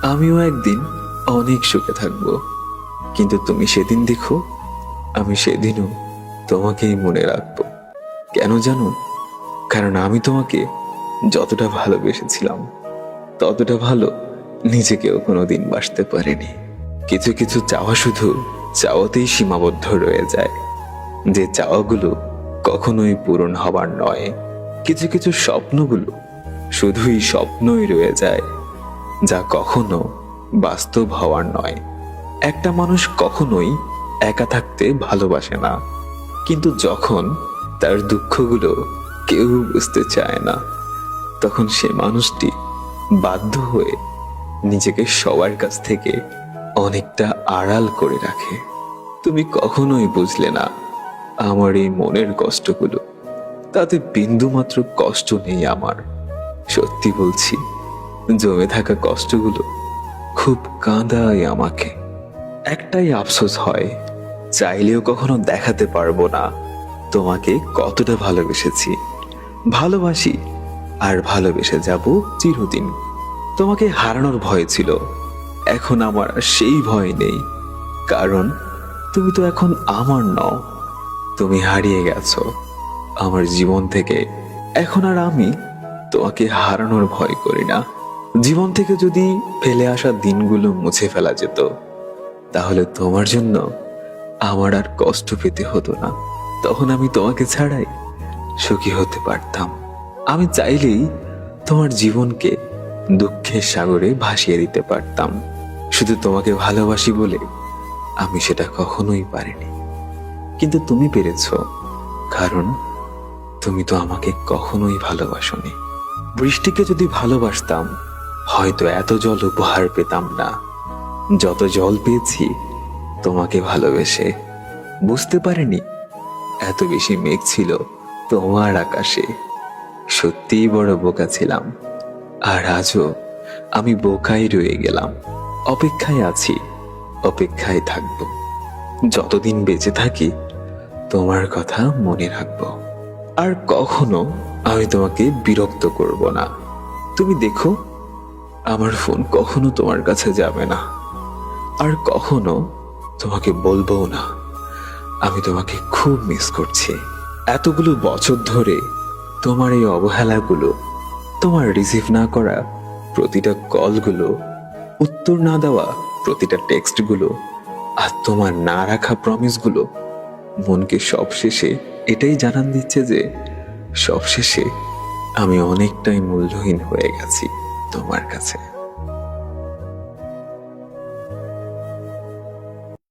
আমিও একদিন অনেক সুখে থাকবো, কিন্তু তুমি সেদিন দেখো, আমি সেদিনও তোমাকেই মনে রাখবো। কেন জানো? কারণ আমি তোমাকে যতটা ভালোবেসেছিলাম, ততটা ভালো নিজেকেও কোনোদিন বাসতে পারিনি। কিছু কিছু চাওয়া শুধু চাওয়াতেই সীমাবদ্ধ রয়ে যায়, যে চাওয়াগুলো কখনোই পূরণ হবার নয়। কিছু কিছু স্বপ্নগুলো শুধুই স্বপ্নই রয়ে যায়, যা কখনো বাস্তব হওয়ার নয়। একটা মানুষ কখনোই একা থাকতে ভালোবাসে না, কিন্তু যখন তার দুঃখগুলো কেউ বুঝতে চায় না, তখন সে মানুষটি বাধ্য হয়ে নিজেকে সবার কাছ থেকে অনেকটা আড়াল করে রাখে। তুমি কখনোই বুঝলে না আমার এই মনের কষ্টগুলো, তাতে বিন্দুমাত্র কষ্ট নেই আমার। সত্যি বলছি, জমে থাকা কষ্টগুলো খুব কাঁদায় আমাকে। একটাই আফসোস হয়, চাইলেও কখনো দেখাতে পারবো না তোমাকে কতটা ভালোবেসেছি, ভালোবাসি আর ভালোবেসে যাব চিরদিন। তোমাকে হারানোর ভয় ছিল, এখন আমার আর সেই ভয় নেই, কারণ তুমি তো এখন আমার নও। তুমি হারিয়ে গেছো আমার জীবন থেকে। এখন আর আমি তোমাকে হারানোর ভয় করি না। জীবন থেকে যদি ফেলে আসা দিনগুলো মুছে ফেলা যেত, তাহলে তোমার জন্য আমার আর কষ্ট পেতে হতো না। তখন আমি তোমাকে ছাড়াই সুখী হতে পারতাম। আমি চাইলেই তোমার জীবনকে দুঃখের সাগরে ভাসিয়ে দিতে পারতাম। শুধু তোমাকে ভালোবাসি বলে আমি সেটা কখনোই পারিনি, কিন্তু তুমি পেরেছো, কারণ তুমি তো আমাকে কখনোই ভালোবাসোনি। বৃষ্টিকে যদি ভালোবাসতাম, হয়তো এত জল উপহার পেতাম না যত জল পেয়েছি তোমাকে ভালোবেসে। বুঝতে পারিনি এত বেশি মেঘ ছিল তোমার আকাশে। সত্যিই বড় বোকা ছিলাম, আর আজও আমি বোকাই রয়ে গেলাম। অপেক্ষায় আছি, অপেক্ষায় থাকবো। যতদিন বেঁচে থাকি তোমার কথা মনে রাখবো, আর কখনো আমি তোমাকে বিরক্ত করব না। তুমি দেখো, আমার ফোন কখনো তোমার কাছে যাবে না, আর কখনো তোমাকে বলবো না আমি তোমাকে খুব মিস করছি। এতগুলো বছর ধরে তোমার এই অবহেলাগুলো, তোমার রিসিভ না করা প্রতিটা কলগুলো, উত্তর না দেওয়া প্রতিটা টেক্সটগুলো, আর তোমার না রাখা প্রমিসগুলো মনকে সবশেষে এটাই জানান দিচ্ছে যে সবশেষে আমি অনেকটাই মূল্যহীন হয়ে গেছি তোমার কাছে।